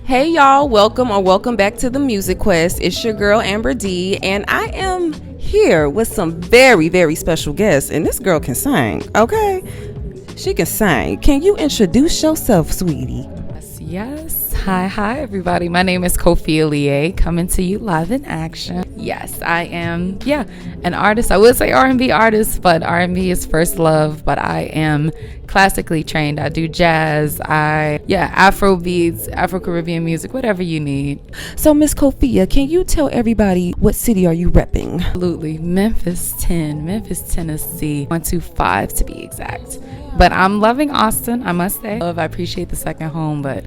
Hey y'all, welcome back to the Music Quest. It's your girl Amber D, and I am here with some very, very special guests. And this girl can sing, okay? She can sing. Can you introduce yourself, sweetie? Yes. Hi, everybody. My name is Koffia Liye, coming to you live in action. Yes, I am, an artist. I would say R&B artist, but R&B is first love. But I am classically trained. I do jazz. Afro beats, Afro-Caribbean music, whatever you need. So, Miss Kofia, can you tell everybody what city are you repping? Absolutely. Memphis, Tennessee, 125 to be exact. But I'm loving Austin, I must say. I appreciate the second home, but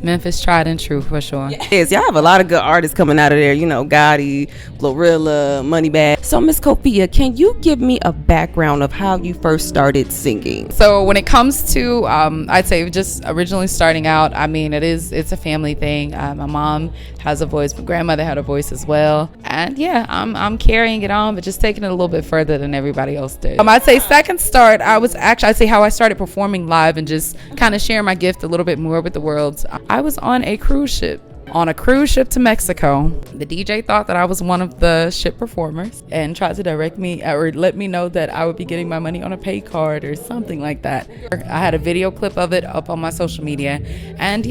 Memphis tried and true for sure. Yes, y'all have a lot of good artists coming out of there. You know, Gotti, Glorilla, Moneybagg. So, Miss Koffia, can you give me a background of how you first started singing? So when it comes to, I'd say just originally starting out, I mean, it's a family thing. My mom has a voice, my grandmother had a voice as well. And I'm carrying it on, but just taking it a little bit further than everybody else did. I'd say second start, I'd say how I started performing live and just kind of sharing my gift a little bit more with the world. I was on a cruise ship to Mexico. The DJ thought that I was one of the ship performers and tried to direct me or let me know that I would be getting my money on a pay card or something like that. I had a video clip of it up on my social media, and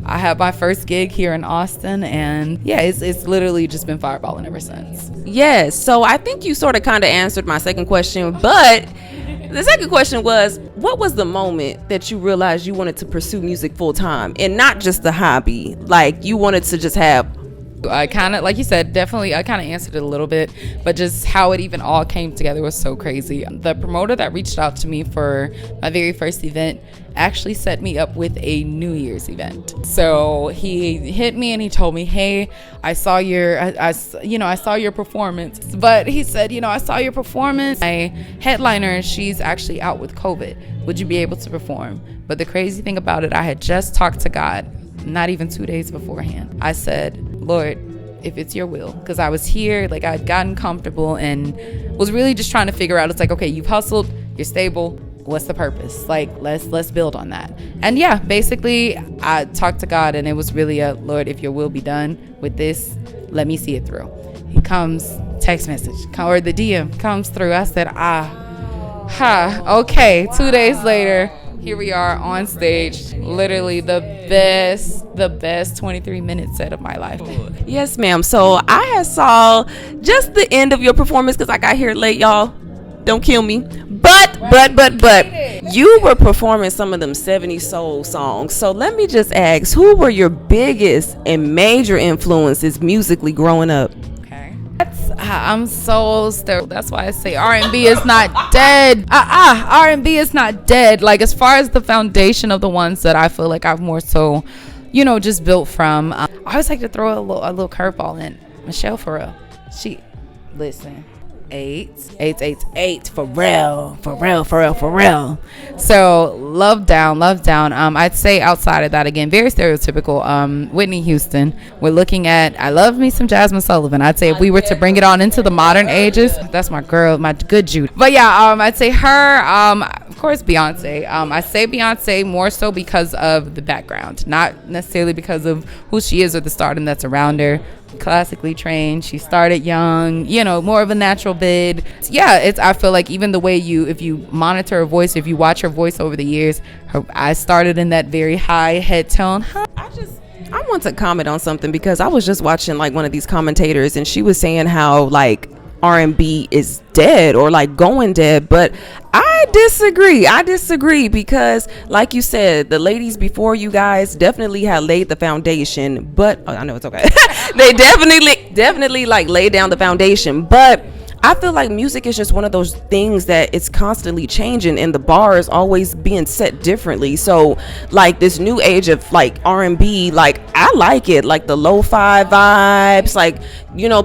I had my first gig here in Austin, and it's literally just been fireballing ever since. Yes, so I think you sort of kind of answered my second question, but the second question was, what was the moment that you realized you wanted to pursue music full time and not just a hobby? Like, you wanted to just have... I kind of, like you said, definitely, I kind of answered it a little bit, but just how it even all came together was so crazy. The promoter that reached out to me for my very first event actually set me up with a New Year's event. So he hit me and he told me, hey, I saw your performance. But he said, I saw your performance. My headliner, she's actually out with COVID. Would you be able to perform? But the crazy thing about it, I had just talked to God not even 2 days beforehand. I said, Lord, if it's your will, because I was here, like I'd gotten comfortable and was really just trying to figure out, it's like, okay, you've hustled, you're stable, what's the purpose? Like, let's build on that. And basically I talked to God, and it was really a, Lord, if your will be done with this, let me see it through. He comes, text message, or the DM comes through. I said, okay. 2 days later, here we are on stage, literally the best 23-minute set of my life. Yes, ma'am. So I had saw just the end of your performance because I got here late, y'all. Don't kill me. But you were performing some of them 70s soul songs. So let me just ask, who were your biggest and major influences musically growing up? I'm so stirred. That's why I say R&B is not dead. R&B is not dead. Like, as far as the foundation of the ones that I feel like I've more so, just built from. I always like to throw a little curveball in. Michelle Farrell. Listen. 8 for real. So love down. I'd say outside of that, again, very stereotypical. Whitney Houston. We're looking at, I love me some Jasmine Sullivan. I'd say if we were to bring it on into the modern ages, that's my girl, my good Jude. But I'd say her. Of course, Beyoncé. I say Beyoncé more so because of the background, not necessarily because of who she is or the stardom that's around her. Classically trained, she started young, more of a natural bid. I feel like even the way if you monitor her voice, if you watch her voice over the years, I started in that very high head tone. I want to comment on something because I was just watching like one of these commentators, and she was saying how like R&B is dead or like going dead, but I disagree because like you said, the ladies before you guys definitely had laid the foundation, but I know it's okay. They definitely like laid down the foundation, but I feel like music is just one of those things that it's constantly changing, and the bar is always being set differently. So like this new age of like R&B, like I like it, like the lo-fi vibes, like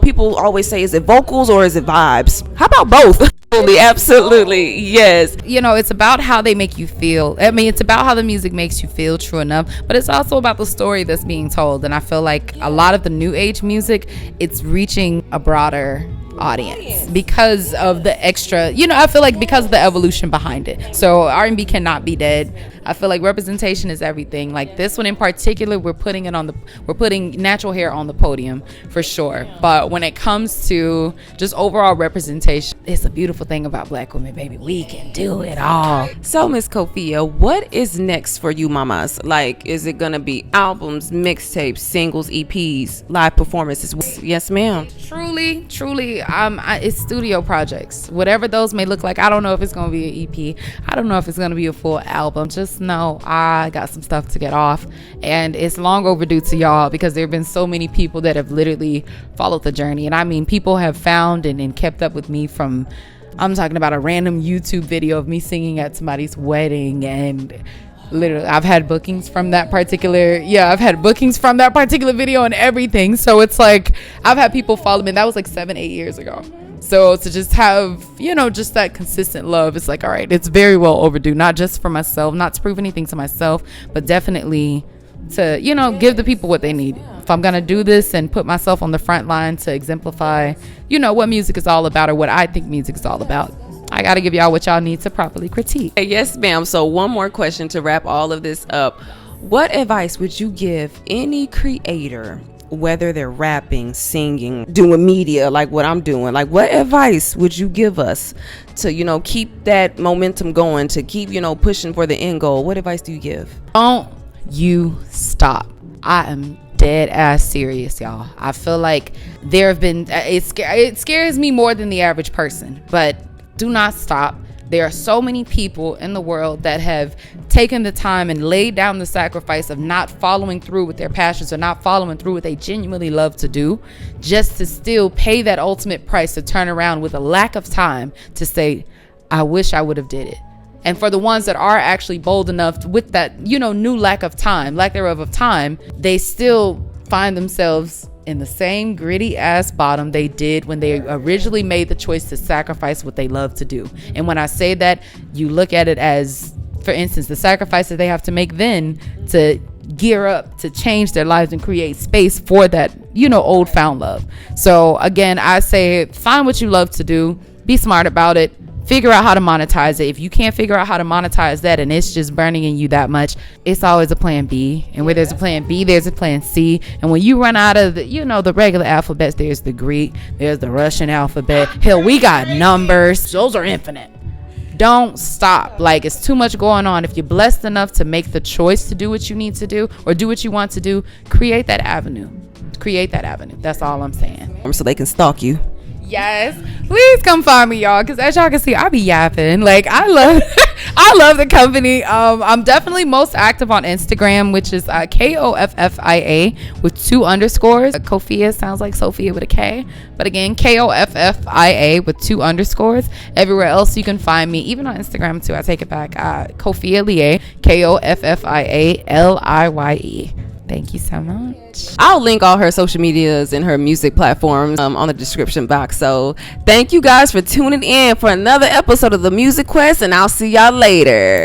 people always say, is it vocals or is it vibes? How about both? Absolutely, yes. It's about how they make you feel. I mean, it's about how the music makes you feel, true enough, but it's also about the story that's being told. And I feel like a lot of the new age music, it's reaching a broader audience because of the extra, I feel like because of the evolution behind it. So R&B cannot be dead. I feel like representation is everything. Like this one in particular, we're putting natural hair on the podium for sure. But when it comes to just overall representation, it's a beautiful thing about Black women, baby. We can do it all. So Miss Kofia, what is next for you mamas? Like, is it gonna be albums, mixtapes, singles, EPs, live performances? Yes ma'am. Truly, it's studio projects, whatever those may look like. I don't know if it's gonna be an EP, I don't know if it's gonna be a full album. Just know I got some stuff to get off, and it's long overdue to y'all, because there have been so many people that have literally followed the journey. And I mean, people have found and kept up with me from, I'm talking about a random YouTube video of me singing at somebody's wedding, and literally I've had bookings from that particular video and everything. So it's like I've had people follow me, and that was like 7-8 years ago. So to just have, just that consistent love, it's like, all right, it's very well overdue, not just for myself, not to prove anything to myself, but definitely to, give the people what they need. If I'm going to do this and put myself on the front line to exemplify, what music is all about, or what I think music is all about, I got to give y'all what y'all need to properly critique. Yes, ma'am. So one more question to wrap all of this up. What advice would you give any creator, whether they're rapping, singing, doing media like what I'm doing? Like, what advice would you give us to, keep that momentum going, to keep, pushing for the end goal? What advice do you give? Don't you stop. I am dead ass serious, y'all. I feel like there have been, it scares me more than the average person, but do not stop. There are so many people in the world that have taken the time and laid down the sacrifice of not following through with their passions, or not following through what they genuinely love to do, just to still pay that ultimate price to turn around with a lack of time to say, I wish I would have did it. And for the ones that are actually bold enough with that, new lack thereof of time, they still find themselves in the same gritty ass bottom they did when they originally made the choice to sacrifice what they love to do. And when I say that, you look at it as, for instance, the sacrifice that they have to make then to gear up to change their lives and create space for that, old found love. So again, I say, find what you love to do, be smart about it, figure out how to monetize it. If you can't figure out how to monetize that, and it's just burning in you that much, it's always a plan B. And where there's a plan B, there's a plan C. And when you run out of the, the regular alphabets, there's the Greek, there's the Russian alphabet. Hell, we got numbers. Those are infinite. Don't stop. Like, it's too much going on. If you're blessed enough to make the choice to do what you need to do, or do what you want to do, create that avenue. That's all I'm saying. So they can stalk you. Yes, please come find me, y'all, because as y'all can see, I be yapping. Like, I love the company. I'm definitely most active on Instagram, which is Koffia with 2 underscores. Kofia sounds like Sophia with a K, but again, Koffia with 2 underscores. Everywhere else you can find me, even on Instagram too, I take it back, Koffia Liye, Koffia Liye. Thank you so much. I'll link all her social medias and her music platforms on the description box. So thank you guys for tuning in for another episode of The Music Quest, and I'll see y'all later.